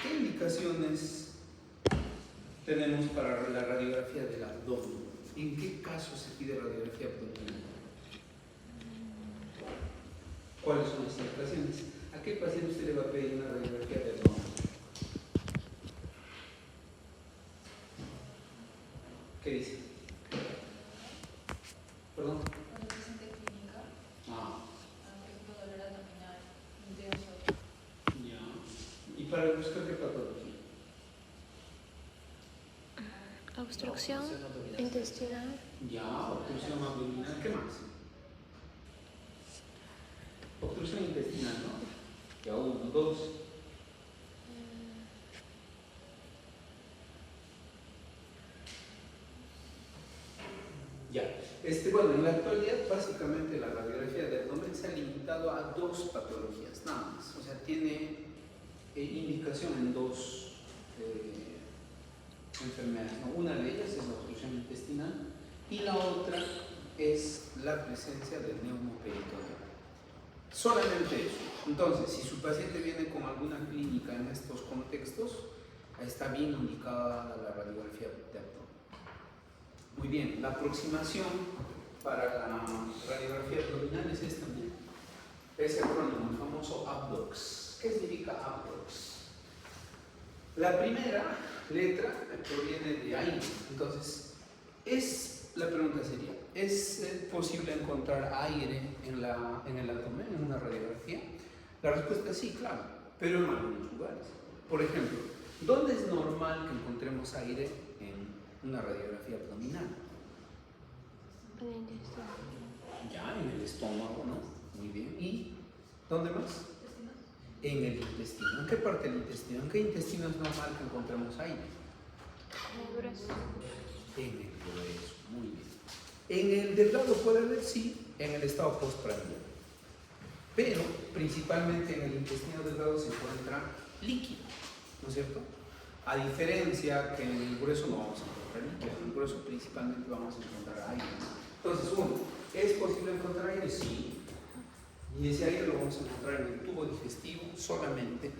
¿Qué indicaciones tenemos para la radiografía del abdomen? ¿En qué caso se pide radiografía abdominal? ¿Cuáles son las indicaciones? ¿A qué paciente usted le va a pedir una radiografía de abdomen? ¿Qué dice? ¿Perdón? Cuando presente clínica, por ejemplo, dolor abdominal, intenso. Ya. ¿Y para buscar qué patología? Obstrucción intestinal. Ya, obstrucción abdominal. ¿Qué más? Obstrucción intestinal, ¿no? Ya, 1, 2. Ya. Bueno, en la actualidad, básicamente la radiografía del abdomen se ha limitado a 2 patologías, nada más. O sea, tiene indicación en 2 enfermedades, ¿no? Una de ellas es la obstrucción intestinal y la otra es la presencia del neumoperitoneo. Solamente eso. Entonces, si su paciente viene con alguna clínica en estos contextos, está bien indicada la radiografía de abdomen. Muy bien, la aproximación para la radiografía abdominal es esta. Es el acrónimo, el famoso ABDOX. ¿Qué significa ABDOX? La primera letra proviene de aire. Entonces, la pregunta sería, ¿es posible encontrar aire en el abdomen, en una radiografía? La respuesta es sí, claro, pero en algunos lugares. Por ejemplo, ¿dónde es normal que encontremos aire en una radiografía abdominal? En el intestino. Ya, en el estómago, ¿no? Muy bien. ¿Y dónde más? En el intestino. ¿En qué parte del intestino? ¿En qué intestino es normal que encontremos aire? El grueso. En el grueso, muy bien. En el delgado puede haber, sí, en el estado postprandial. Pero principalmente en el intestino delgado se encuentra líquido, ¿no es cierto? A diferencia que en el grueso no vamos a encontrar líquido, en el grueso principalmente vamos a encontrar aire. Entonces, ¿es posible encontrar aire? Sí. Y ese aire lo vamos a encontrar en el tubo digestivo solamente,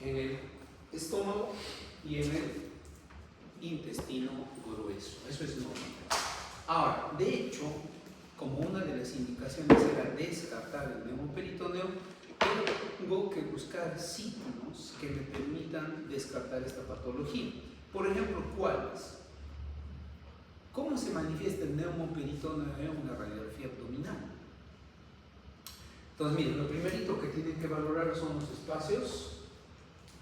en el estómago y en el intestino grueso. Eso es normal. Ahora, de hecho, como una de las indicaciones era descartar el neumoperitoneo, tengo que buscar signos que me permitan descartar esta patología. Por ejemplo, ¿cuáles? ¿Cómo se manifiesta el neumoperitoneo en una radiografía abdominal? Entonces, miren, lo primerito que tienen que valorar son los espacios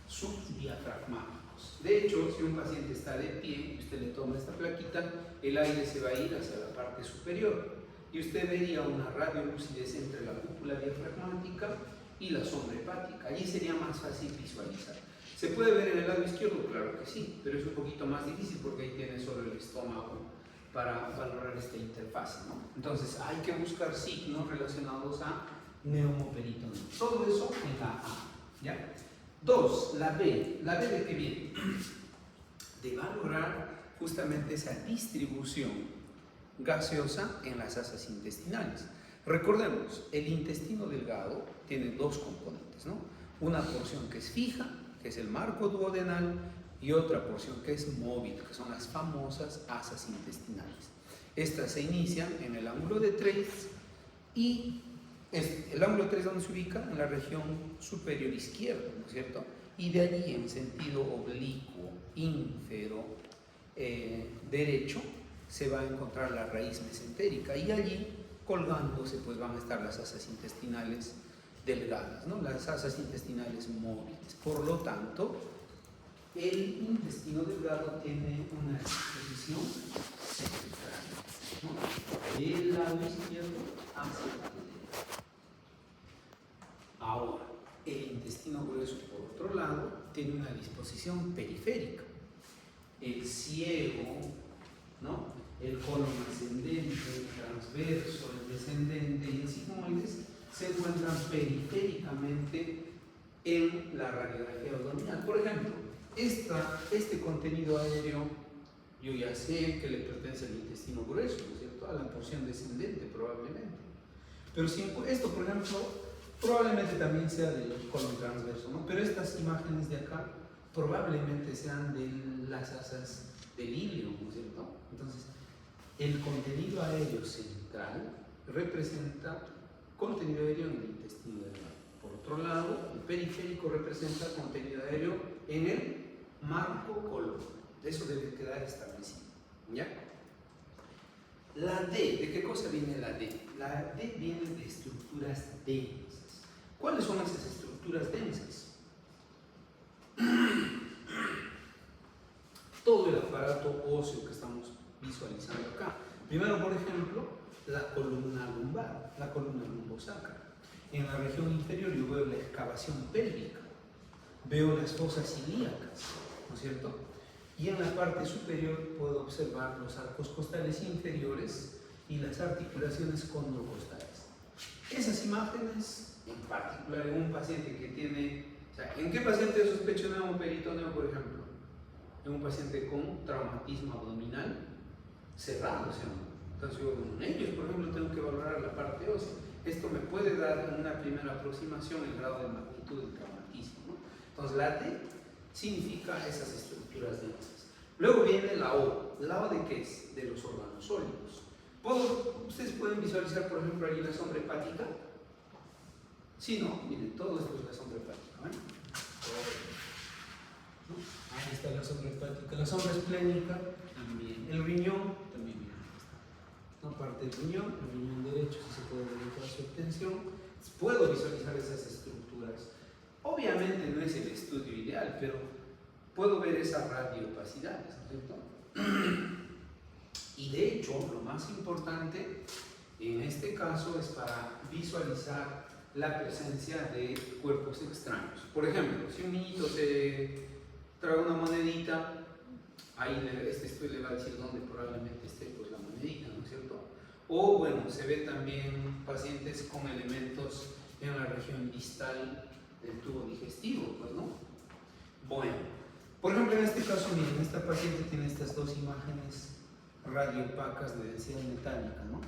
subdiafragmáticos. De hecho, si un paciente está de pie y usted le toma esta plaquita, el aire se va a ir hacia la parte superior y usted vería una radiolucidez entre la cúpula diafragmática y la sonda hepática. Allí sería más fácil visualizar. ¿Se puede ver en el lado izquierdo? Claro que sí, pero es un poquito más difícil porque ahí tiene solo el estómago para valorar esta interfase, ¿no? Entonces hay que buscar signos relacionados a neumoperitoneo. Todo eso en la A, ¿ya? 2, la B. ¿La B de qué viene? De valorar justamente esa distribución gaseosa en las asas intestinales. Recordemos, el intestino delgado tiene 2 componentes, ¿no? Una porción que es fija, que es el marco duodenal, y otra porción que es móvil, que son las famosas asas intestinales. Estas se inician en el ángulo de Treves y el ángulo de Treves, ¿dónde se ubica? En la región superior izquierda, ¿no es cierto? Y de allí en sentido oblicuo, ínfero, derecho, se va a encontrar la raíz mesentérica y allí colgándose pues van a estar las asas intestinales delgadas, ¿no? Las asas intestinales móviles. Por lo tanto, el intestino delgado tiene una disposición central, ¿no? Del lado izquierdo hacia la derecha. Ahora, el intestino grueso, por otro lado, tiene una disposición periférica. El ciego, ¿no? El colon ascendente, el transverso, el descendente y el sigmoides se encuentran periféricamente en la radiografía abdominal. Por ejemplo, este contenido aéreo, yo ya sé que le pertenece al intestino grueso, ¿no es cierto? A la porción descendente probablemente. Pero si esto, por ejemplo, probablemente también sea del colon transverso, ¿no? Pero estas imágenes de acá probablemente sean de las asas del ilio, ¿no es cierto? Entonces, el contenido aéreo central representa contenido aéreo en el intestino delgado. Por otro lado, el periférico representa contenido aéreo en el marco colon. Eso debe quedar establecido. ¿Ya? La D, ¿de qué cosa viene la D? La D viene de estructuras densas. ¿Cuáles son esas estructuras densas? Todo el aparato óseo que estamos visualizando acá. Primero, por ejemplo, la columna lumbar, la columna lumbosacra. En la región inferior yo veo la excavación pélvica, veo las fosas ilíacas, ¿no es cierto? Y en la parte superior puedo observar los arcos costales inferiores y las articulaciones condrocostales. Esas imágenes, en particular en un paciente que tiene, o sea, ¿en qué paciente sospecho neumoperitoneo, por ejemplo? En un paciente con traumatismo abdominal cerrado, ¿sí o no? Entonces yo en ellos, por ejemplo, tengo que valorar la parte ósea. Esto me puede dar en una primera aproximación el grado de magnitud del traumatismo, ¿no? Entonces la D significa esas estructuras densas. Luego viene la O. ¿La O de qué es? De los órganos sólidos. Ustedes pueden visualizar, por ejemplo, ahí la sombra hepática. Sí, no, miren, todo esto es la sombra hepática, ¿vale? ¿No? Ahí está la sombra hepática. La sombra esplénica también. El riñón también viene. ¿No? Parte del riñón, el riñón derecho, si se puede verificar su extensión. Puedo visualizar esas estructuras. Obviamente no es el estudio ideal, pero puedo ver esas radioopacidades, ¿no es cierto? Y de hecho, lo más importante en este caso es para visualizar la presencia de cuerpos extraños. Por ejemplo, si un niñito se trae una monedita, ahí este estudio le va a decir dónde probablemente esté pues, la monedita, ¿no es cierto? O bueno, se ve también pacientes con elementos en la región distal del tubo digestivo, pues, ¿no? Bueno, por ejemplo, en este caso, miren, esta paciente tiene estas dos imágenes radioopacas de densidad metálica, ¿no?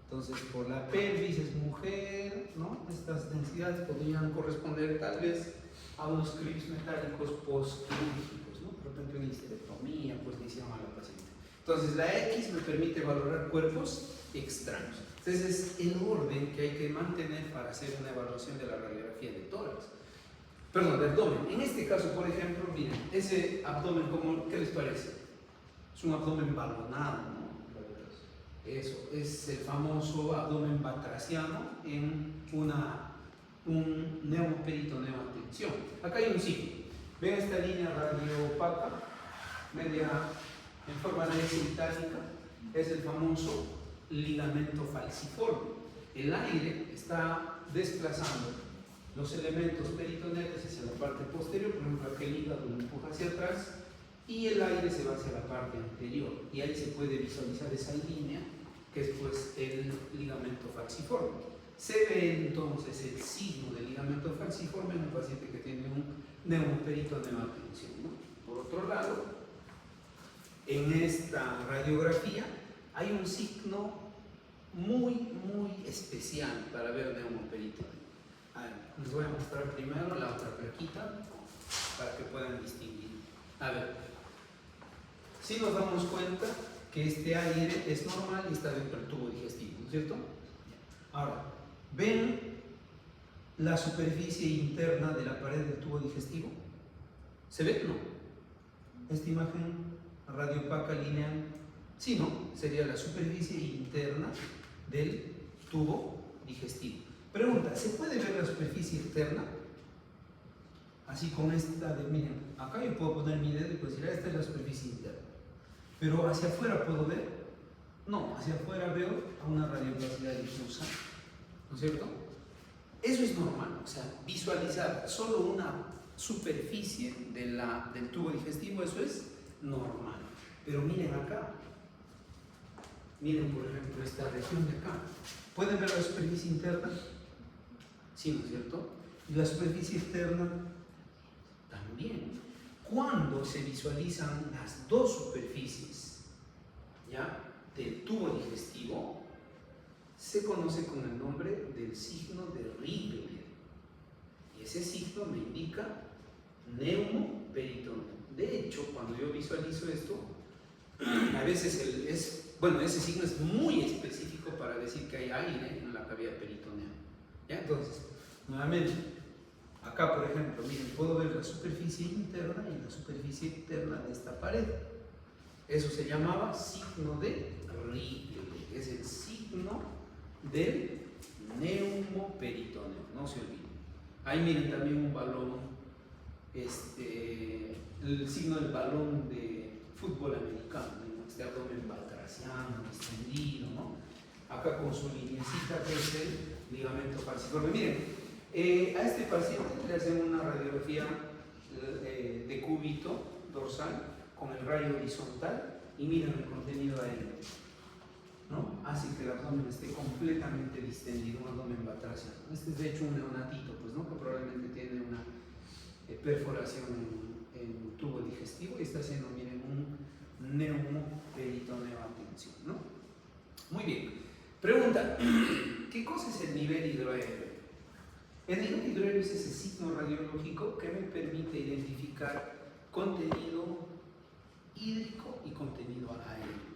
Entonces, por la pelvis es mujer, ¿no? Estas densidades podrían corresponder tal vez a unos clips metálicos postquirúrgicos, ¿no? Por ejemplo, en histerectomía, pues le hicieron a la paciente. Entonces, la X me permite valorar cuerpos extraños. Entonces, es el orden que hay que mantener para hacer una evaluación de la radiografía de tórax. Perdón, de abdomen. En este caso, por ejemplo, miren, ese abdomen, ¿qué les parece? Es un abdomen balonado, ¿no? Eso, es el famoso abdomen batraciano en un neumoperitoneo a tensión. Acá hay un signo. Ven esta línea radioopaca, media en forma de S itálica, es el famoso ligamento falciforme. El aire está desplazando los elementos peritoneales hacia la parte posterior, por ejemplo, aquel hígado lo empuja hacia atrás y el aire se va hacia la parte anterior. Y ahí se puede visualizar esa línea que es pues el ligamento falciforme. Se ve entonces el signo del ligamento falciforme en un paciente que tiene un neumoperitoneo a tensión, ¿no? Por otro lado, en esta radiografía hay un signo muy especial para ver neumoperitoneo. Les voy a mostrar primero la otra plaquita para que puedan distinguir. A ver, si nos damos cuenta que este aire es normal y está dentro del tubo digestivo, ¿no es cierto? Ahora, ¿ven la superficie interna de la pared del tubo digestivo? ¿Se ve? No. Esta imagen radiopaca lineal, sí, no, sería la superficie interna del tubo digestivo. Pregunta, ¿se puede ver la superficie externa? Así con esta de, miren, acá yo puedo poner mi dedo y puedo decir, esta es la superficie interna. Pero hacia afuera puedo ver, no, hacia afuera veo a una radiopacidad difusa, ¿no es cierto? Eso es normal, o sea, visualizar solo una superficie del tubo digestivo, eso es normal. Pero miren acá, miren por ejemplo esta región de acá, ¿pueden ver la superficie interna? Sí, ¿no es cierto? Y la superficie externa también. Cuando se visualizan las dos superficies, ¿ya?, del tubo digestivo, se conoce con el nombre del signo de Rigler. Y ese signo me indica neumoperitoneo. De hecho, cuando yo visualizo esto, a veces ese signo es muy específico para decir que hay aire en la cavidad peritoneal. ¿Ya? Entonces, nuevamente, acá por ejemplo, miren, puedo ver la superficie interna y la superficie externa de esta pared. Eso se llamaba signo de Rayleigh, es el signo del neumoperitoneo, no se olviden. Ahí miren también un balón, el signo del balón de fútbol americano, ¿no? Este abdomen baltraciano, extendido, ¿no? Acá con su lineecita que es el ligamento falciforme. Miren, a este paciente le hacen una radiografía de cúbito dorsal con el rayo horizontal y miren el contenido aéreo, ¿no? Hace que el abdomen esté completamente distendido, un abdomen batraciano. Este es de hecho un neonatito, pues, ¿no? Que probablemente tiene una perforación en tubo digestivo y está haciendo, miren, un neumoperitoneo a tensión, ¿no? Muy bien. Pregunta, ¿qué cosa es el nivel hidroaéreo? El nivel hidroaéreo es ese signo radiológico que me permite identificar contenido hídrico y contenido aéreo.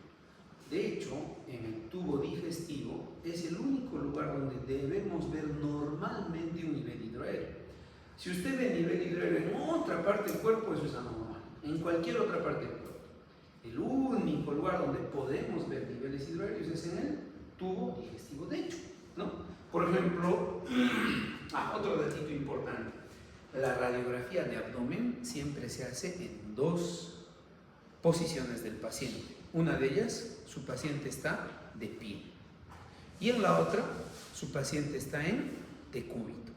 De hecho, en el tubo digestivo es el único lugar donde debemos ver normalmente un nivel hidroaéreo. Si usted ve nivel hidroaéreo en otra parte del cuerpo, eso es anormal. En cualquier otra parte del cuerpo. El único lugar donde podemos ver niveles hidroaéreos es en el tubo digestivo, de hecho, ¿no? Por ejemplo, otro datito importante. La radiografía de abdomen siempre se hace en dos posiciones del paciente. Una de ellas, su paciente está de pie. Y en la otra, su paciente está en decúbito.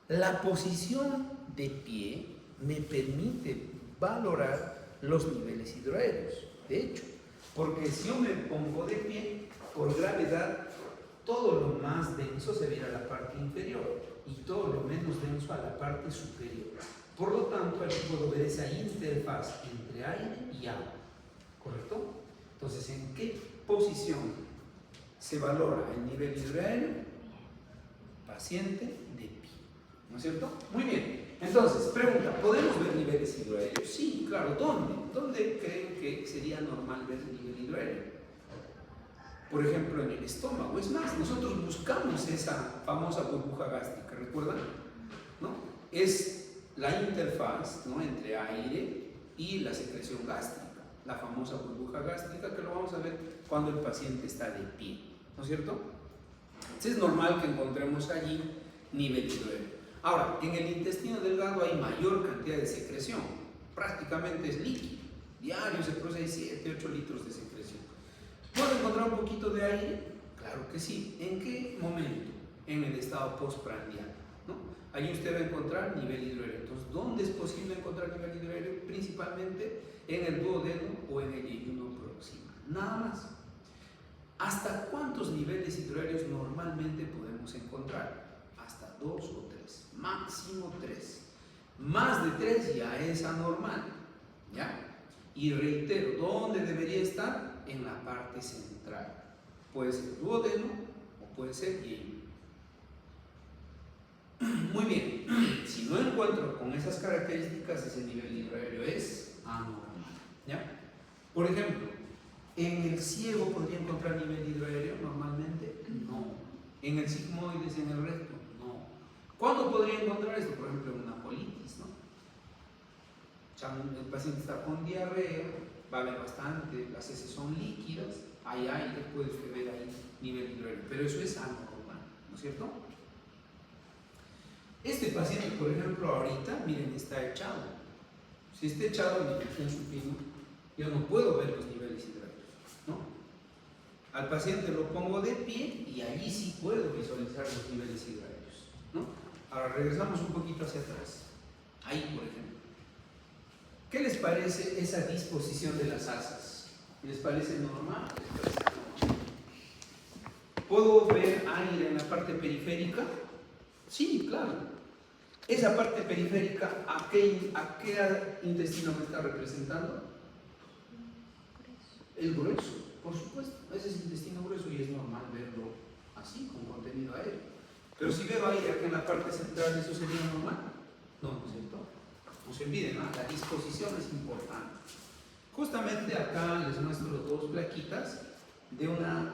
La posición de pie me permite valorar los niveles hidroaéreos. De hecho, porque si yo me pongo de pie, por gravedad, todo lo más denso se va a la parte inferior y todo lo menos denso a la parte superior. Por lo tanto, aquí puedo ver esa interfaz entre aire y agua. ¿Correcto? Entonces, ¿en qué posición se valora el nivel hidroaéreo? Paciente de pie. ¿No es cierto? Muy bien. Entonces, pregunta, ¿podemos ver niveles hidroaéreos? Sí, claro. ¿Dónde? ¿Dónde creen que sería normal ver el nivel hidroaéreo? Por ejemplo, en el estómago. Es más, nosotros buscamos esa famosa burbuja gástrica, ¿recuerdan? ¿No? Es la interfaz, ¿no?, entre aire y la secreción gástrica, la famosa burbuja gástrica, que lo vamos a ver cuando el paciente está de pie, ¿no es cierto? Entonces es normal que encontremos allí nivel hidroaéreo. Ahora, en el intestino delgado hay mayor cantidad de secreción, prácticamente es líquido, diario se produce 7, 8 litros de secreción. ¿Puedo encontrar un poquito de aire? Claro que sí. ¿En qué momento? En el estado postprandial, ¿no? Allí usted va a encontrar nivel hidroaéreo. Entonces, ¿dónde es posible encontrar nivel hidroaéreo? Principalmente en el duodeno o en el yeyuno proximal. Nada más. ¿Hasta cuántos niveles hidroaéreos normalmente podemos encontrar? Hasta 2 o 3. Máximo 3. Más de 3 ya es anormal. ¿Ya? Y reitero, ¿dónde debería estar? En la parte central. Puede ser duodeno o puede ser yeyuno. Muy bien, si no encuentro con esas características, ese nivel hidroaéreo es anormal. ¿Ya? Por ejemplo, ¿en el ciego podría encontrar nivel hidroaéreo normalmente? No. ¿En el sigmoides, en el recto? No. ¿Cuándo podría encontrar esto? Por ejemplo, en una colitis, ¿no? O sea, el paciente está con diarrea, va a haber bastante, las heces son líquidas, hay aire, puede usted ver ahí nivel hidroaéreo, pero eso es anormal, ¿no es cierto? Este paciente, por ejemplo, ahorita, miren, está echado. Si está echado en infección supino, yo no puedo ver los niveles hidráulicos, ¿no? Al paciente lo pongo de pie y allí sí puedo visualizar los niveles hidráulicos, ¿no? Ahora regresamos un poquito hacia atrás. Ahí, por ejemplo. ¿Qué les parece esa disposición de las asas? ¿Les parece normal? ¿Les parece normal? ¿Puedo ver aire en la parte periférica? Sí, claro. Esa parte periférica, ¿a qué intestino me está representando? El grueso, por supuesto. Ese es el intestino grueso y es normal verlo así, con contenido aéreo. Pero si veo aire aquí en la parte central, ¿eso sería normal? No, ¿no es cierto? No se olviden, ¿no? La disposición es importante. Justamente acá les muestro dos plaquitas de una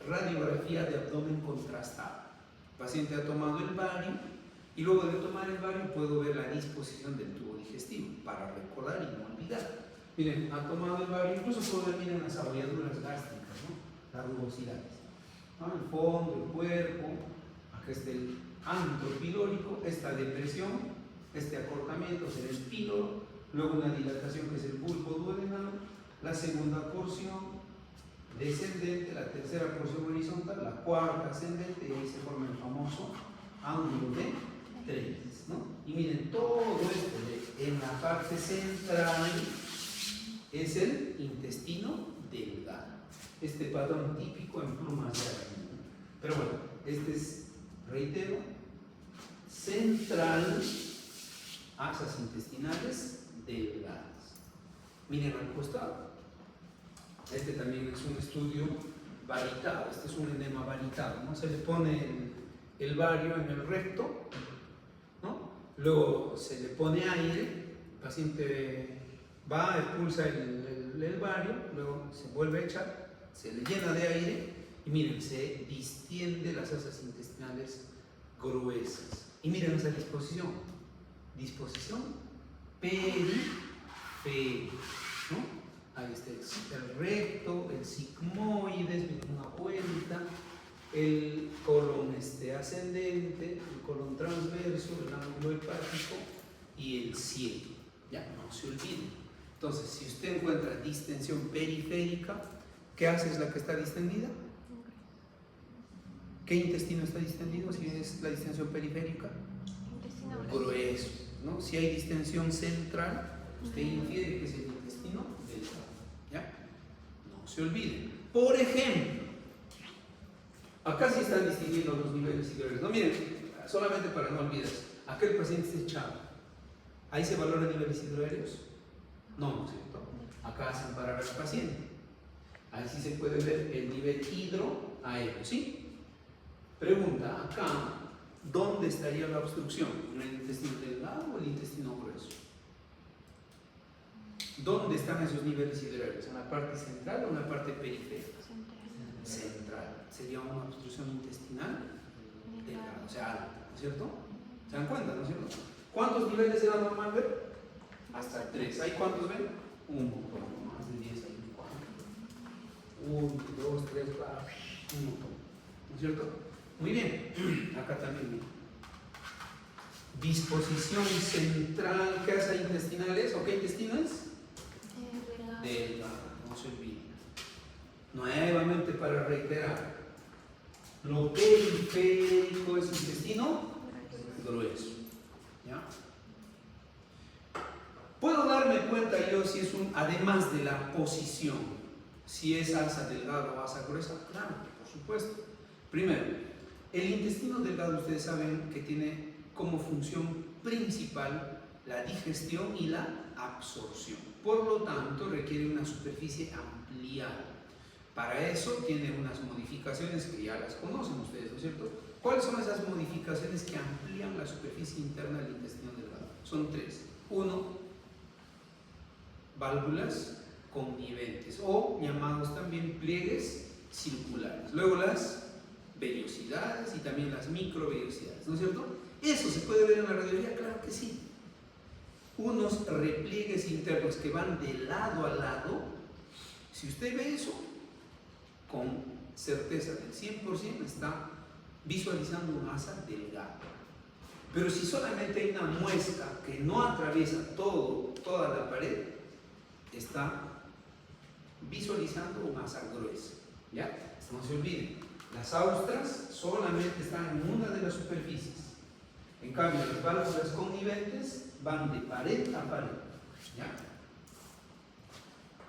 radiografía de abdomen contrastado. El paciente ha tomado el bario y luego de tomar el bario puedo ver la disposición del tubo digestivo para recordar y no olvidar. Miren, ha tomado el bario, incluso puedo ver, miren, las abolladuras gástricas, ¿no? Las rugosidades, ¿no? El fondo, el cuerpo, acá está el antro pilórico, esta depresión, este acortamiento es el píloro, luego una dilatación que es el bulbo duodenal, la segunda porción descendente, la tercera porción horizontal, la cuarta ascendente, y ahí se forma el famoso ángulo de Treves, ¿no? Y miren, todo esto en la parte central es el intestino delgado. Este patrón típico en plumas de araña. Pero bueno, este es, reitero, central, asas intestinales delgadas. Miren al costado. Este también es un estudio varitado, este es un enema varitado, ¿no? Se le pone el bario en el recto, ¿no? Luego se le pone aire, el paciente va, expulsa el bario, luego se vuelve a echar, se le llena de aire y miren, se distiende las asas intestinales gruesas. Y miren esa disposición periférica, ¿no? Ahí está el recto, el sigmoides, miren, una vuelta, el colon ascendente, el colon transverso, el ángulo hepático y el cielo. Ya, no se olviden. Entonces, si usted encuentra distensión periférica, ¿qué hace? ¿Es la que está distendida? ¿Qué intestino está distendido si es la distensión periférica? Intestino Grueso, ¿no? Si hay distensión central, usted infiere que es el intestino delgado. ¿Ya? No se olviden. Por ejemplo, acá sí están distinguiendo los niveles hidrológicos. No, miren, solamente para no olvidarse, acá el paciente está echado. ¿Ahí se valoran niveles hidroaéreos? No, ¿no es cierto? Acá hacen parar al paciente. Ahí sí se puede ver el nivel hidroaéreo, ¿sí? Pregunta, acá, ¿dónde estaría la obstrucción? ¿En el intestino delgado o el intestino grueso? ¿Dónde están esos niveles hidroaéreos? ¿En la parte central o en la parte periférica? Central. Sería una obstrucción intestinal delgada, o sea, alta, ¿no es cierto? ¿Se dan cuenta, no es cierto? ¿Cuántos niveles era normal ver? Hasta 3. ¿Hay cuántos ven? Un montón, más de 10 hay. 1, 2, 3, 4, un montón. ¿No es cierto? Muy bien. Acá también, miren. Disposición central, ¿qué hace intestinales? ¿O qué intestino es? Delgado, no se olviden. Nuevamente para reiterar, lo periférico es intestino grueso. ¿Ya? ¿Puedo darme cuenta yo si es además de la posición, si es asa delgada o asa gruesa? Claro, por supuesto. Primero, el intestino delgado, ustedes saben que tiene como función principal la digestión y la absorción. Por lo tanto, requiere una superficie ampliada. Para eso tiene unas modificaciones que ya las conocen ustedes, ¿no es cierto? ¿Cuáles son esas modificaciones que amplían la superficie interna del intestino delgado? Son 3. 1, válvulas conniventes o llamados también pliegues circulares. Luego las vellosidades y también las microvellosidades, ¿no es cierto? ¿Eso se puede ver en la radiografía? Claro que sí. Unos repliegues internos que van de lado a lado. Si usted ve eso, con certeza del 100% está visualizando una asa delgada. Pero si solamente hay una muesca que no atraviesa toda la pared, está visualizando una masa gruesa. ¿Ya? No se olviden, las austras solamente están en una de las superficies. En cambio, las válvulas conniventes van de pared a pared. ¿Ya?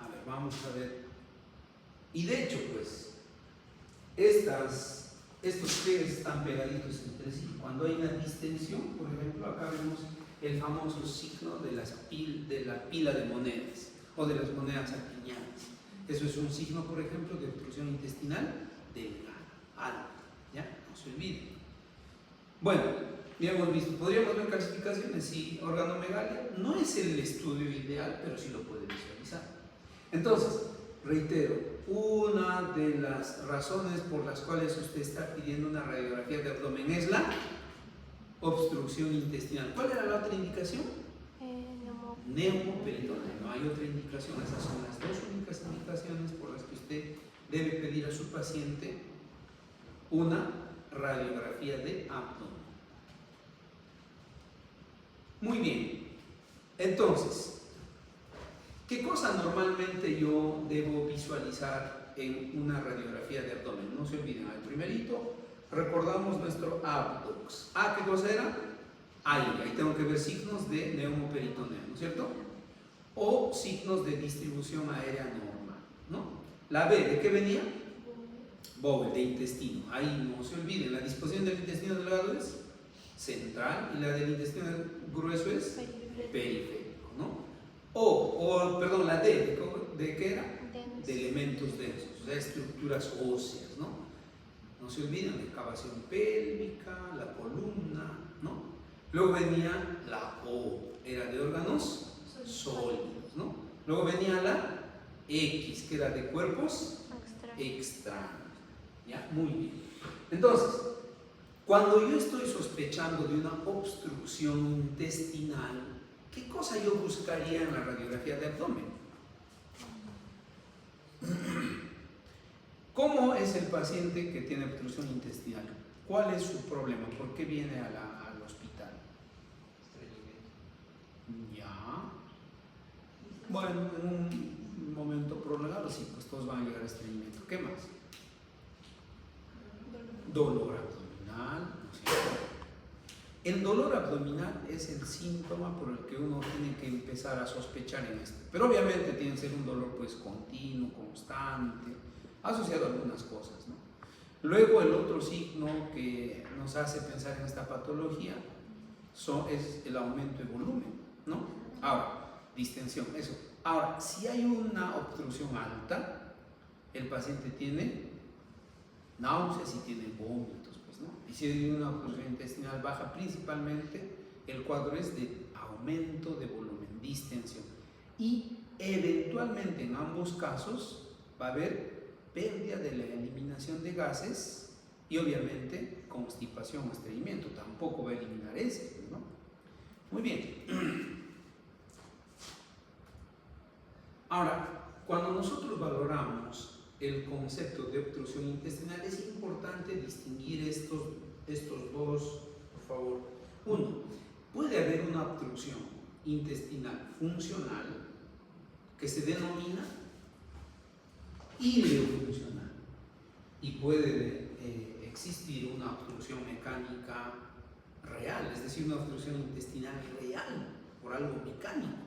A ver, vamos a ver. Y de hecho, pues, estos pliegues están pegaditos entre sí. Cuando hay una distensión, por ejemplo, acá vemos el famoso signo de la pila de monedas o de las monedas apiñadas. Eso es un signo, por ejemplo, de obstrucción intestinal delgada, alta. ¿Ya? No se olviden. Bueno, Ya hemos visto, podríamos ver clasificaciones, sí, organomegalia no es el estudio ideal, pero sí lo puede visualizar. Entonces, reitero, una de las razones por las cuales usted está pidiendo una radiografía de abdomen es la obstrucción intestinal. ¿Cuál era la otra indicación? Neumoperitoneo. No hay otra indicación. Esas son las dos únicas indicaciones por las que usted debe pedir a su paciente una radiografía de abdomen. Muy bien. Entonces, ¿qué cosa normalmente yo debo visualizar en una radiografía de abdomen? No se olviden, al primerito recordamos nuestro abdox. ¿Qué cosa era? Ahí tengo que ver signos de neumoperitoneo, ¿no es cierto? O signos de distribución aérea normal, ¿no? La B, ¿de qué venía? Bowel, de intestino. Ahí no se olviden, la disposición del intestino delgado es central y la del intestino grueso es periférico, ¿no? Perdón, la D, ¿de qué era? De elementos densos, o sea, estructuras óseas, ¿no? No se olviden, excavación pélvica, la columna, ¿no? Luego venía la O, era de órganos sólidos, ¿no? Luego venía la X, que era de cuerpos extraños. ¿Ya? Muy bien. Entonces, cuando yo estoy sospechando de una obstrucción intestinal, ¿qué cosa yo buscaría en la radiografía de abdomen? ¿Cómo es el paciente que tiene obstrucción intestinal? ¿Cuál es su problema? ¿Por qué viene al hospital? Ya. Bueno, en un momento prolongado, sí, pues todos van a llegar a estreñimiento. ¿Qué más? Dolor abdominal, ¿no es cierto? El dolor abdominal es el síntoma por el que uno tiene que empezar a sospechar en esto. Pero obviamente tiene que ser un dolor pues continuo, constante, asociado a algunas cosas, ¿no? Luego el otro signo que nos hace pensar en esta patología es el aumento de volumen, ¿no? Ahora, distensión, eso. Ahora, si hay una obstrucción alta, el paciente tiene náuseas y tiene vómitos, pues, ¿no? Y si hay una obstrucción intestinal baja, principalmente el cuadro es de aumento de volumen, distensión. Y eventualmente en ambos casos va a haber pérdida de la eliminación de gases y obviamente constipación o estreñimiento. Tampoco va a eliminar ese, ¿no? Muy bien. Ahora, cuando nosotros valoramos el concepto de obstrucción intestinal, es importante distinguir estos dos, por favor. Uno, puede haber una obstrucción intestinal funcional que se denomina ileofuncional y puede existir una obstrucción mecánica real, es decir, una obstrucción intestinal real por algo mecánico.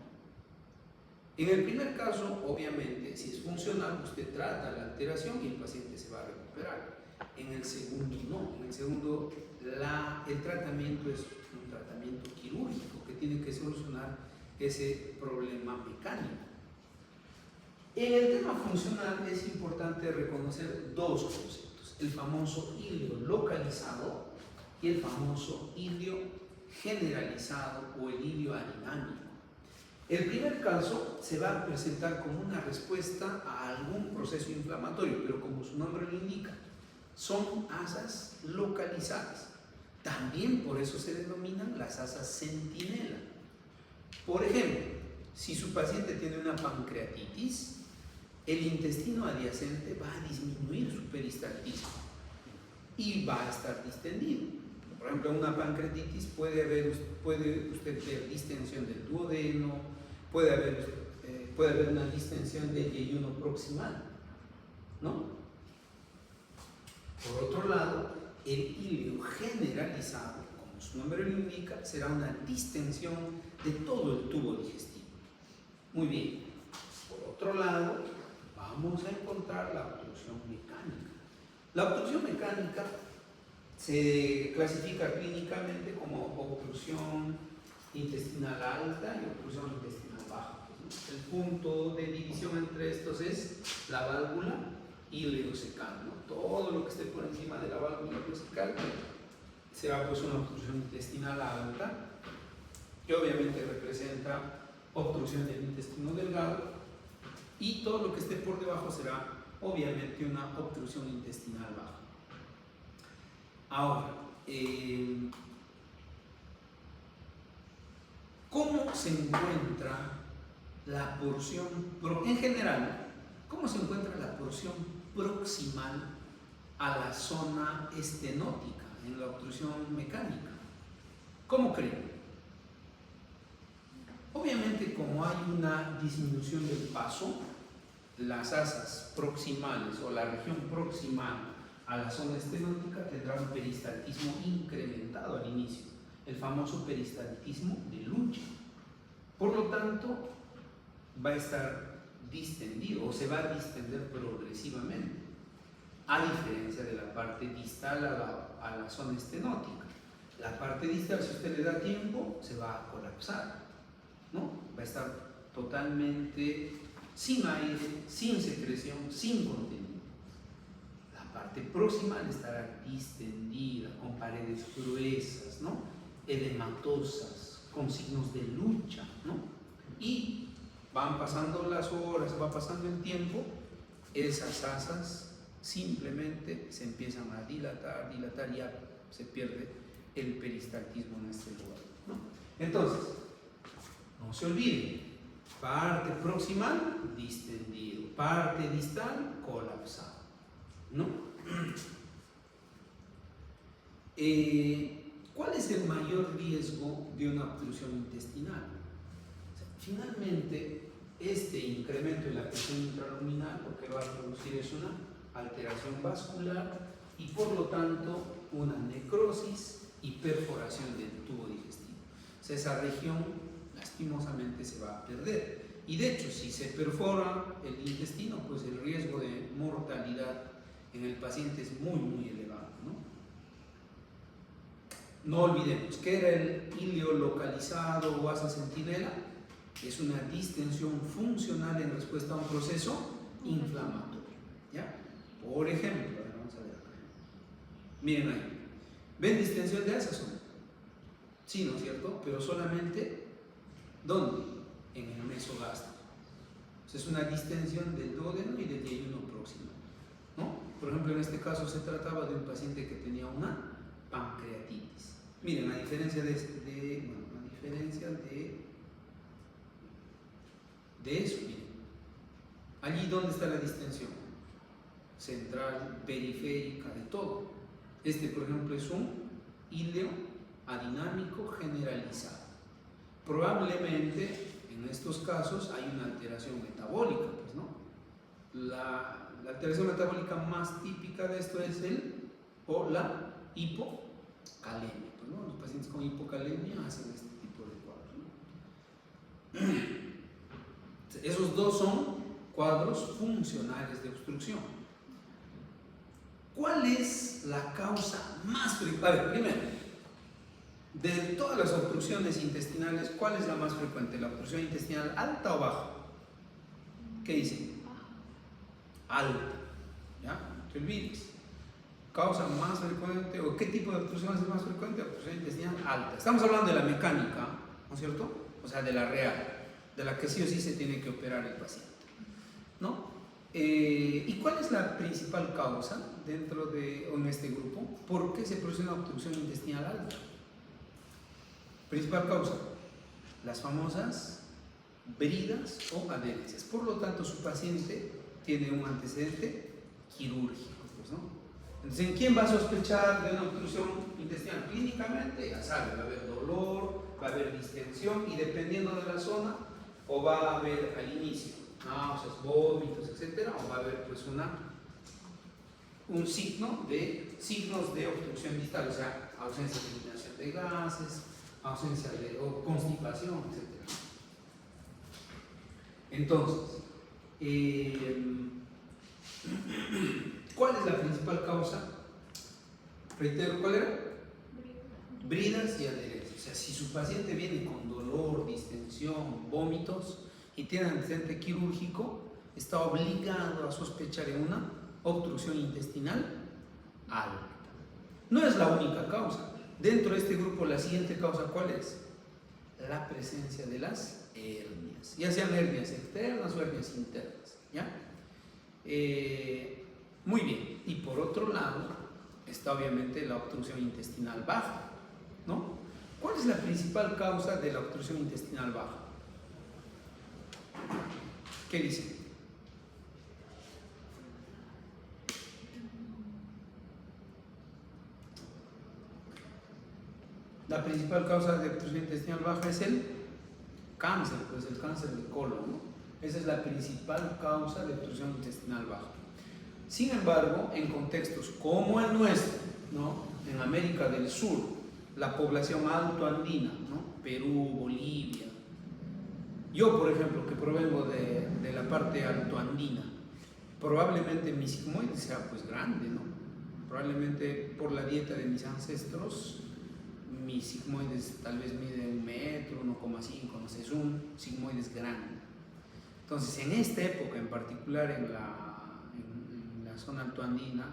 En el primer caso, obviamente, si es funcional, usted trata la alteración y el paciente se va a recuperar. En el segundo, no. En el segundo, el tratamiento es un tratamiento quirúrgico que tiene que solucionar ese problema mecánico. En el tema funcional es importante reconocer dos conceptos: el famoso ilio localizado y el famoso ilio generalizado o el ilio adinámico. El primer caso se va a presentar como una respuesta a algún proceso inflamatorio, pero como su nombre lo indica, son asas localizadas. También por eso se denominan las asas centinela. Por ejemplo, si su paciente tiene una pancreatitis, el intestino adyacente va a disminuir su peristaltismo y va a estar distendido. Por ejemplo, en una pancreatitis puede usted ver distensión del duodeno, puede haber una distensión del yeyuno proximal, ¿no? Por otro lado, el ilio generalizado, como su nombre lo indica, será una distensión de todo el tubo digestivo. Muy bien. Por otro lado, vamos a encontrar la obstrucción mecánica. La obstrucción mecánica se clasifica clínicamente como obstrucción intestinal alta y obstrucción intestinal baja. El punto de división entre estos es la válvula ileocecal, ¿no? Todo lo que esté por encima de la válvula ileocecal será pues una obstrucción intestinal alta, que obviamente representa obstrucción del intestino delgado, y todo lo que esté por debajo será obviamente una obstrucción intestinal baja. Ahora, ¿cómo se encuentra la porción, en general, cómo se encuentra la porción proximal a la zona estenótica en la obstrucción mecánica? ¿Cómo creen? Obviamente, como hay una disminución del paso, las asas proximales o la región proximal a la zona estenótica tendrá un peristaltismo incrementado al inicio, el famoso peristaltismo de lucha. Por lo tanto, va a estar distendido o se va a distender progresivamente, a diferencia de la parte distal a la zona estenótica. La parte distal, si usted le da tiempo, se va a colapsar, ¿no? Va a estar totalmente sin aire, sin secreción, sin contenido. La parte proximal estará distendida, con paredes gruesas, ¿no? Edematosas, con signos de lucha, ¿no? Y van pasando las horas, va pasando el tiempo, esas asas simplemente se empiezan a dilatar, ya se pierde el peristaltismo en este lugar, ¿no? Entonces, no se olviden, parte proximal, distendido, parte distal, colapsado, ¿no? ¿Cuál es el mayor riesgo de una obstrucción intestinal? Finalmente, este incremento en la presión intraluminal lo que va a producir es una alteración vascular y por lo tanto una necrosis y perforación del tubo digestivo. O sea, esa región lastimosamente se va a perder. Y de hecho, si se perfora el intestino, pues el riesgo de mortalidad en el paciente es muy, muy elevado, ¿no? No olvidemos, ¿qué era el ilio localizado o asa centinela? Es una distensión funcional en respuesta a un proceso inflamatorio, ¿ya? Por ejemplo, vamos a ver acá. Miren ahí. ¿Ven distensión de asas o no? Sí, ¿no es cierto? Pero solamente, ¿dónde? En el mesogástrico. O sea, es una distensión del duodeno y del yeyuno próximo, ¿no? Por ejemplo, en este caso se trataba de un paciente que tenía una pancreatitis. Miren, a diferencia de eso, miren. Allí, ¿dónde está la distensión? Central, periférica, de todo. Este, por ejemplo, es un ilio adinámico generalizado. Probablemente, en estos casos, hay una alteración metabólica, pues, ¿no? La alteración metabólica más típica de esto es la hipocalemia. ¿No? Los pacientes con hipocalemia hacen este tipo de cuadros, ¿no? Esos dos son cuadros funcionales de obstrucción. ¿Cuál es la causa más frecuente? A ver, primero, de todas las obstrucciones intestinales, ¿cuál es la más frecuente? ¿La obstrucción intestinal alta o baja? ¿Qué dicen? Alta. ¿Ya? No te olvides. Causa más frecuente, o qué tipo de obstrucción es más frecuente, obstrucción intestinal alta. Estamos hablando de la mecánica, ¿no es cierto? O sea, de la real, de la que sí o sí se tiene que operar el paciente, ¿no? ¿Y cuál es la principal causa dentro de, o en este grupo? ¿Por qué se produce una obstrucción intestinal alta? Principal causa, las famosas bridas o adherencias. Por lo tanto, su paciente tiene un antecedente quirúrgico, pues, ¿no? Entonces, ¿en quién va a sospechar de una obstrucción intestinal? Clínicamente, ya sabe, va a haber dolor, va a haber distensión y dependiendo de la zona, o va a haber al inicio náuseas, vómitos, etcétera, o va a haber pues signos de obstrucción distal, o sea, ausencia de eliminación de gases, ausencia de constipación, etcétera. Entonces, ¿cuál es la principal causa? Reitero, ¿cuál era? Bridas y adherencias. O sea, si su paciente viene con dolor, distensión, vómitos y tiene antecedente quirúrgico, está obligado a sospechar en una obstrucción intestinal alta. No es la única causa, Dentro de este grupo, la siguiente causa, ¿cuál es? La presencia de las hernias, ya sean hernias externas o hernias internas, ¿ya? Muy bien, y por otro lado está obviamente la obstrucción intestinal baja, ¿no? ¿Cuál es la principal causa de la obstrucción intestinal baja? ¿Qué dice? La principal causa de obstrucción intestinal baja es el cáncer, pues el cáncer de colon, ¿no? Esa es la principal causa de obstrucción intestinal baja. Sin embargo, en contextos como el nuestro, ¿no? En América del Sur, la población altoandina, ¿no? Perú, Bolivia. Yo, por ejemplo, que provengo de la parte altoandina, probablemente mi sigmoide sea pues grande, ¿no? Probablemente por la dieta de mis ancestros, mis sigmoides tal vez miden 1 metro, 1,5, no sé, es un sigmoides grande. Entonces, en esta época en particular, en la zona altoandina,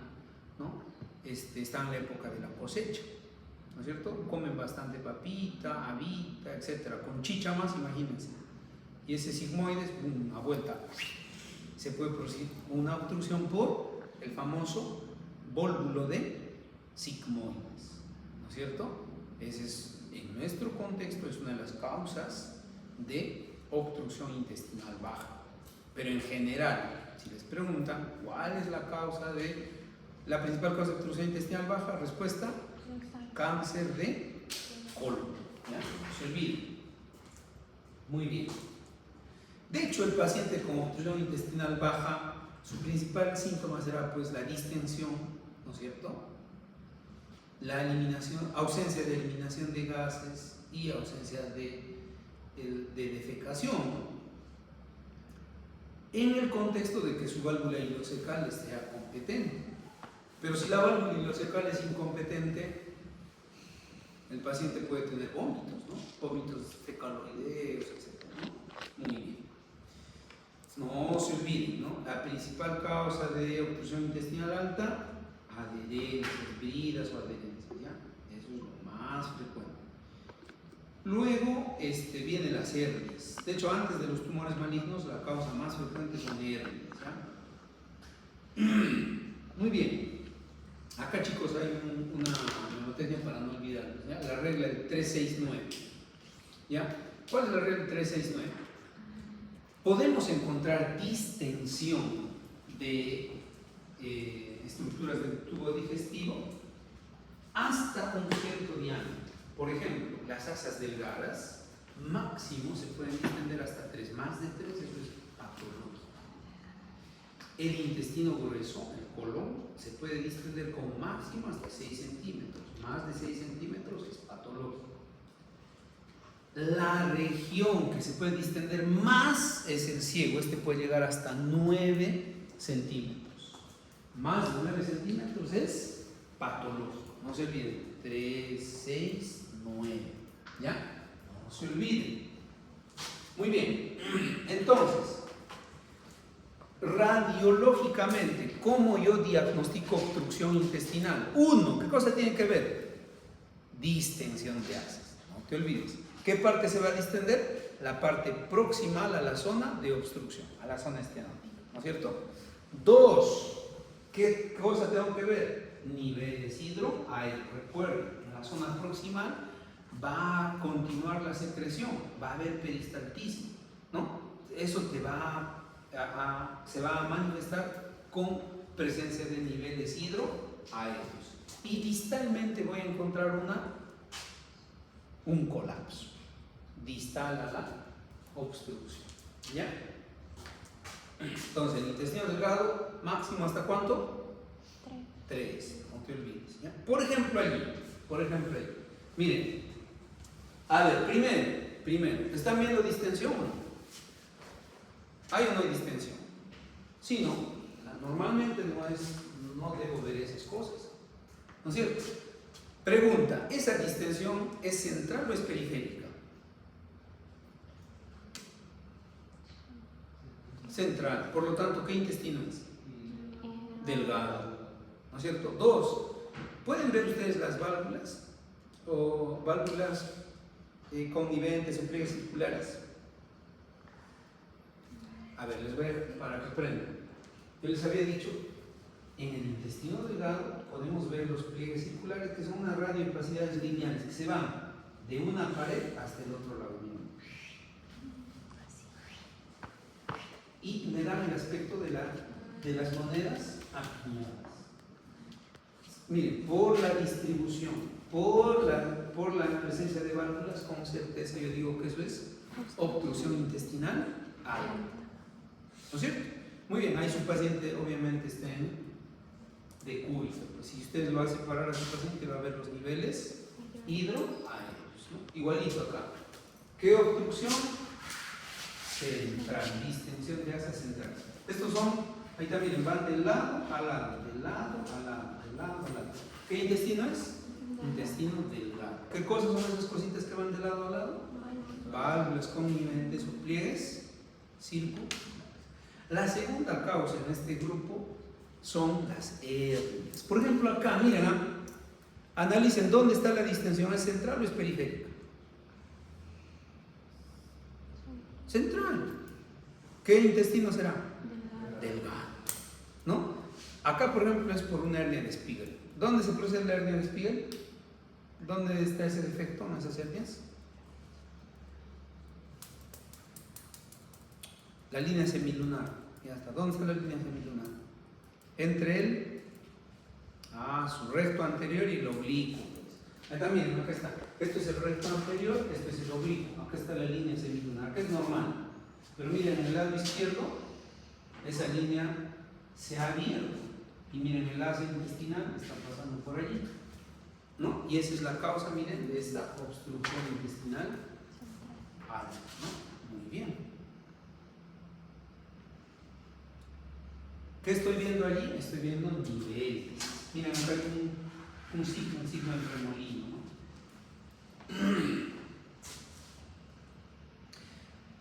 ¿no? Está en la época de la cosecha, ¿no es cierto? Comen bastante papita, habita, etcétera, con chicha más, imagínense. Y ese sigmoides, ¡pum!, a vuelta, se puede producir una obstrucción por el famoso vólvulo de sigmoides, ¿no es cierto? Ese es, en nuestro contexto, es una de las causas de obstrucción intestinal baja. Pero en general, si les preguntan cuál es la causa de la principal causa de obstrucción intestinal baja, respuesta: cáncer de colon. ¿Ya? No se olvide. Muy bien. De hecho, el paciente con obstrucción intestinal baja, su principal síntoma será pues la distensión, ¿no es cierto? La eliminación, ausencia de eliminación de gases y ausencia de defecación, en el contexto de que su válvula ileocecal sea competente. Pero si la válvula ileocecal es incompetente, el paciente puede tener vómitos, ¿no? Vómitos fecaloideos, etc., ¿no? Muy bien. No se olviden, ¿no? La principal causa de obstrucción intestinal alta: adherencias, bridas o adherencias, ¿ya? Eso es lo más frecuente. Luego vienen las hernias. De hecho, antes de los tumores malignos, la causa más frecuente son hernias, ¿ya? Muy bien. Acá, chicos, hay una notación para no olvidarlos, ¿ya? La regla del 369, ¿ya? ¿Cuál es la regla del 369? Podemos encontrar distensión de estructuras del tubo digestivo hasta un cierto diámetro. Por ejemplo, las asas delgadas máximo se pueden extender hasta 3, más de 3, eso es patológico. El intestino grueso, el colon, se puede distender con máximo hasta 6 centímetros, más de 6 centímetros es patológico. La región que se puede distender más es el ciego, puede llegar hasta 9 centímetros. Más de 9 centímetros es patológico. No se olviden, 3, 6, 9. ¿Ya? No se olviden. Muy bien. Entonces, radiológicamente, ¿cómo yo diagnostico obstrucción intestinal? 1, ¿qué cosa tiene que ver? Distensión de asas. No te olvides. ¿Qué parte se va a distender? La parte proximal a la zona de obstrucción, a la zona estenótica, ¿no es cierto? 2, ¿qué cosa tengo que ver? Niveles hidroaéreos. Recuerden, en la zona proximal va a continuar la secreción, va a haber peristaltismo, ¿no? Eso se va a manifestar con presencia de niveles hidroaéreos. Y distalmente voy a encontrar un colapso distal a la obstrucción, ¿ya? Entonces, el intestino delgado, máximo ¿hasta cuánto? 3, no te olvides, ¿ya? Por ejemplo, allí, miren, a ver, primero, ¿están viendo distensión o no? ¿Hay o no hay distensión? Sí, no, normalmente no debo ver esas cosas, ¿no es cierto? Pregunta, ¿esa distensión es central o es periférica? Central, por lo tanto, ¿qué intestino es? Delgado, ¿no es cierto? 2, ¿pueden ver ustedes las válvulas? o válvulas conniventes o pliegues circulares? A ver, les voy a, para que aprendan. Yo les había dicho, en el intestino delgado podemos ver los pliegues circulares, que son unas radioepacidades lineales que se van de una pared hasta el otro lado. Y me dan el aspecto de las monedas acuñadas. Miren, por la distribución, por la presencia de válvulas, con certeza yo digo que eso es obstrucción intestinal alta. ¿No es cierto? Muy bien, ahí su paciente obviamente está en decúbito. Pues si usted lo hace parar a su paciente, va a ver los niveles hidroaéreos, ¿no? Igualito acá. ¿Qué obstrucción? Central, distensión de asa central. Estos son, ahí también miren, van del lado a lado, del lado a lado, del lado a lado. ¿Qué intestino es? Intestino delgado. ¿Qué cosas son esas cositas que van de lado a lado? Válvulas conniventes o pliegues circulares. La segunda causa en este grupo son las hernias. Por ejemplo, acá, miren, analicen dónde está la distensión, ¿es central o es periférica? Central. ¿Qué intestino será? Delgado. ¿No? Acá, por ejemplo, es por una hernia de Spiegel. ¿Dónde se produce la hernia de Spiegel? ¿Dónde está ese defecto en esas hernias? La línea semilunar. Ya está. ¿Dónde está la línea semilunar? Entre su recto anterior y el oblicuo. Ahí también, acá está. Esto es el recto anterior, esto es el oblicuo. Acá está la línea semilunar, que es normal. Pero miren, en el lado izquierdo, esa línea se ha abierto. Y miren, el asa intestinal está pasando por allí, ¿no? Y esa es la causa, miren, de esta obstrucción intestinal alta, ¿no? Muy bien. ¿Qué estoy viendo allí? Estoy viendo niveles. Miren, acá hay un signo de remolino, ¿no?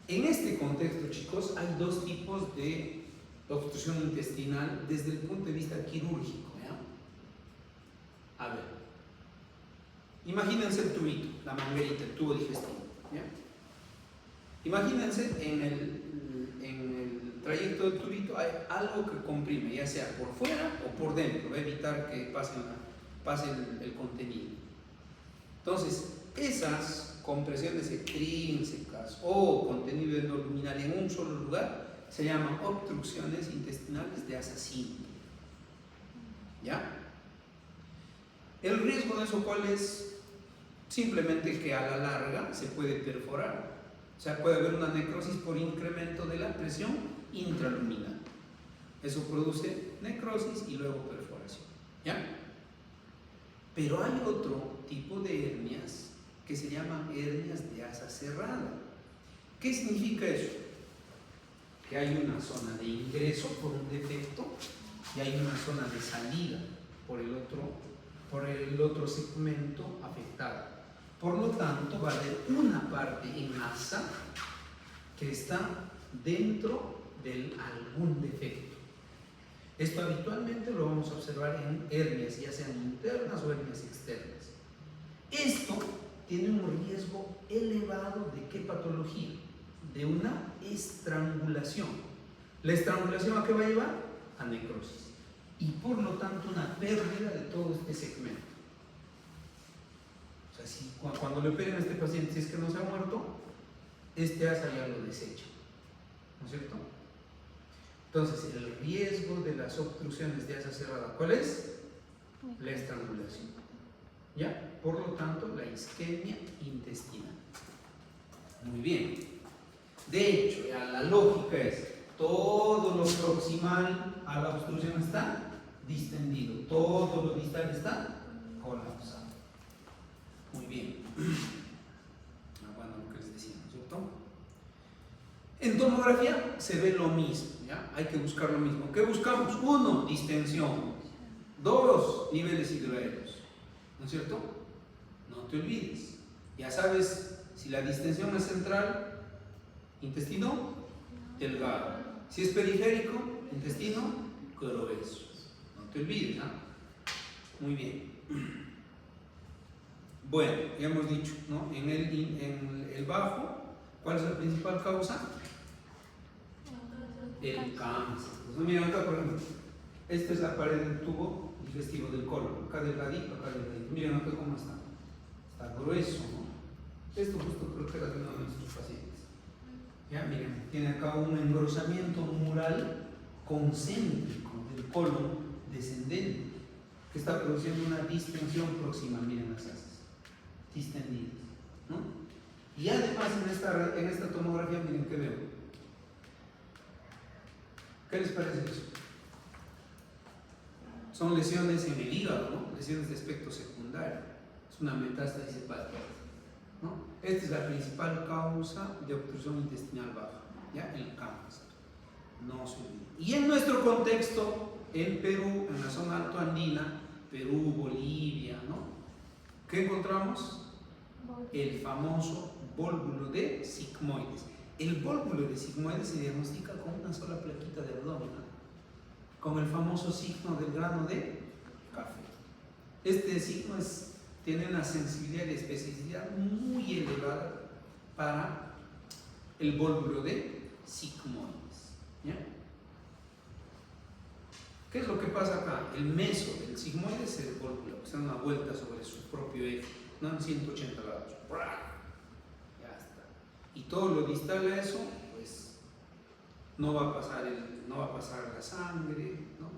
En este contexto, chicos, hay dos tipos de obstrucción intestinal desde el punto de vista quirúrgico, ¿ya? A ver, imagínense el tubito, la manguerita, el tubo digestivo, ¿ya? Imagínense en el trayecto del tubito hay algo que comprime, ya sea por fuera o por dentro, va a evitar que pase el contenido. Entonces, esas compresiones extrínsecas o contenido endoluminal en un solo lugar se llaman obstrucciones intestinales de asa simple. ¿Ya? El riesgo de eso, ¿cuál es? Simplemente que a la larga se puede perforar. O sea, puede haber una necrosis por incremento de la presión intraluminal. Eso produce necrosis y luego perforación. ¿Ya? Pero hay otro tipo de hernias que se llaman hernias de asa cerrada. ¿Qué significa eso? Que hay una zona de ingreso por un defecto y hay una zona de salida por el otro segmento afectado. Por lo tanto, va a haber una parte en asa que está dentro de algún defecto. Esto habitualmente lo vamos a observar en hernias, ya sean internas o hernias externas. Esto tiene un riesgo elevado de ¿qué patología? De una estrangulación. ¿La estrangulación a qué va a llevar? A necrosis. Y por lo tanto una pérdida de todo este segmento. O sea, si cuando le operen a este paciente, si es que no se ha muerto, este asa ya lo desecha. ¿No es cierto? Entonces, el riesgo de las obstrucciones de asa cerrada, ¿cuál es? La estrangulación. ¿Ya? Por lo tanto, la isquemia intestinal. Muy bien. De hecho, ya la lógica es, todo lo proximal a la obstrucción está distendido, todo lo distal está colapsado. Muy bien. Bueno, lo que les decía, ¿no es cierto? En tomografía se ve lo mismo, ¿ya? Hay que buscar lo mismo. ¿Qué buscamos? 1, distensión. 2, niveles hidroaéreos. ¿No es cierto? No te olvides. Ya sabes, si la distensión es central, intestino delgado. Si es periférico, intestino grueso. No te olvides, ¿no? Muy bien. Bueno, ya hemos dicho, ¿no? En el bajo, ¿cuál es la principal causa? El cáncer. Entonces, miren acá, por ejemplo, esta es la pared del tubo digestivo del colon. Acá delgadito, acá delgadito. Miren acá cómo está. Está grueso, ¿no? Esto justo creo que era de uno de nuestros pacientes. Ya, miren, tiene acá un engrosamiento mural concéntrico del colon descendente que está produciendo una distensión próxima. Miren las haces distendidas, ¿no? Y además en esta tomografía, miren qué veo. ¿Qué les parece eso? Son lesiones en el hígado, ¿no? Lesiones de aspecto secundario. Es una metástasis hepática, ¿no? Esta es la principal causa de obstrucción intestinal baja, ¿ya? El cáncer. No se olviden. Y en nuestro contexto, en Perú, en la zona altoandina, Perú, Bolivia, ¿no? ¿Qué encontramos? El famoso vólvulo de sigmoides. El vólvulo de sigmoides se diagnostica con una sola plaquita de abdomen, ¿no? Con el famoso signo del grano de café. Este signo tiene una sensibilidad y especificidad muy elevada para el vólvulo de sigmoides, ¿ya? ¿Qué es lo que pasa acá? El meso del sigmoide es el vólvulo, que se da una vuelta sobre su propio eje, no en 180 grados. Ya está. Y todo lo distal a eso, pues no va a pasar la sangre, ¿no?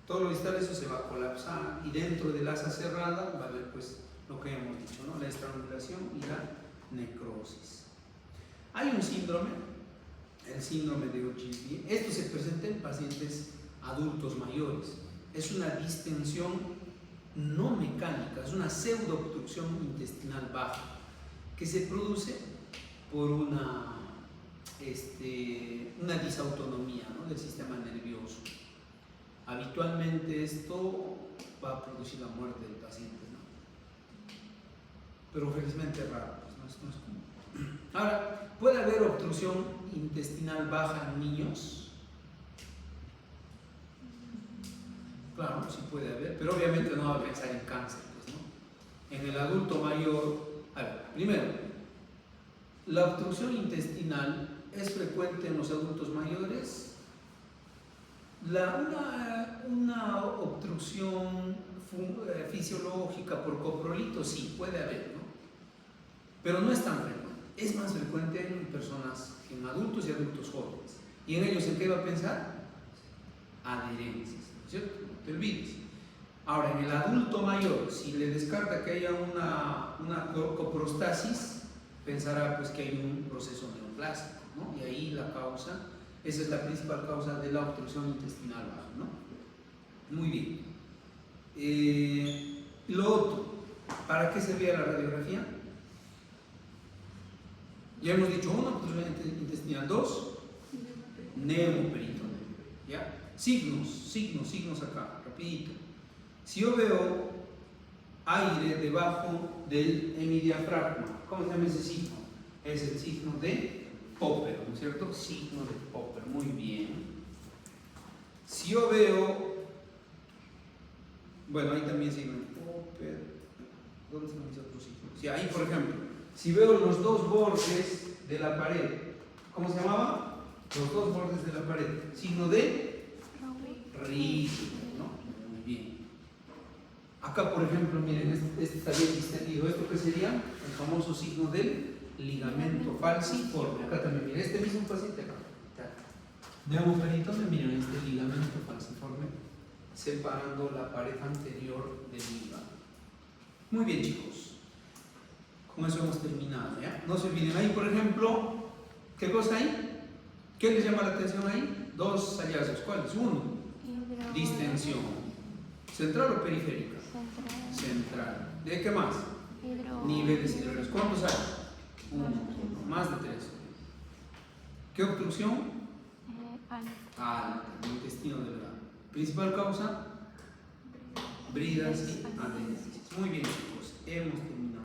Todo lo distal a eso se va a colapsar y dentro del asa cerrada va a haber pues lo que hemos dicho, ¿no? La estrangulación y la necrosis. Hay un síndrome, el síndrome de Ogilvie. Esto se presenta en pacientes adultos mayores. Es una distensión no mecánica, es una pseudoobstrucción intestinal baja que se produce por una disautonomía, ¿no? Del sistema nervioso. Habitualmente esto va a producir la muerte del paciente, ¿no? Pero felizmente raro, pues no es común. Ahora, ¿puede haber obstrucción intestinal baja en niños? Claro, sí puede haber, pero obviamente no va a pensar en cáncer, pues, ¿no? En el adulto mayor, a ver, primero, la obstrucción intestinal es frecuente en los adultos mayores. Una obstrucción fisiológica por coprolito sí puede haber, ¿no? Pero no es tan frecuente. Es más frecuente en personas, en adultos y adultos jóvenes. ¿Y en ellos en qué va a pensar? Adherencias, ¿cierto? No te olvides. Ahora, en el adulto mayor, si le descarta que haya una coprostasis, pensará pues que hay un proceso neoplásico, ¿no? Y ahí la causa, esa es la principal causa de la obstrucción intestinal baja, ¿no? Muy bien. Lo otro, ¿para qué servía la radiografía? Ya hemos dicho, uno, obstrucción intestinal, dos, neumoperitoneo, ¿ya? Signos acá, rapidito. Si yo veo aire debajo del hemidiafragma, ¿cómo se llama ese signo? Es el signo de Popper, ¿no es cierto? Signo de Popper, muy bien. Si yo veo, bueno, ahí también signo de Popper. ¿Dónde están mis otros signos? Sí, ahí, por ejemplo, si veo los dos bordes de la pared, ¿cómo se llamaba? Los dos bordes de la pared, signo de rígido, ¿no? Muy bien. Acá, por ejemplo, miren, este está bien distendido. ¿Esto qué sería? El famoso signo del ligamento falciforme. Acá también, miren, este mismo paciente acá. Neumoperitoneo, miren, este ligamento falciforme separando la pared anterior del hígado. Muy bien, chicos. Con eso hemos terminado, ¿ya? No se olviden. Ahí, por ejemplo, ¿qué cosa hay? ¿Qué les llama la atención ahí? Dos hallazgos. ¿Cuáles? Uno, distensión. ¿Central o periférica? Central. ¿De qué más? Niveles hidrogénicos. ¿Cuántos hay? Uno. Más de tres. ¿Qué obstrucción? Alta. El intestino delgado. ¿Principal causa? Bridas y adherencias. Muy bien, chicos. Hemos terminado.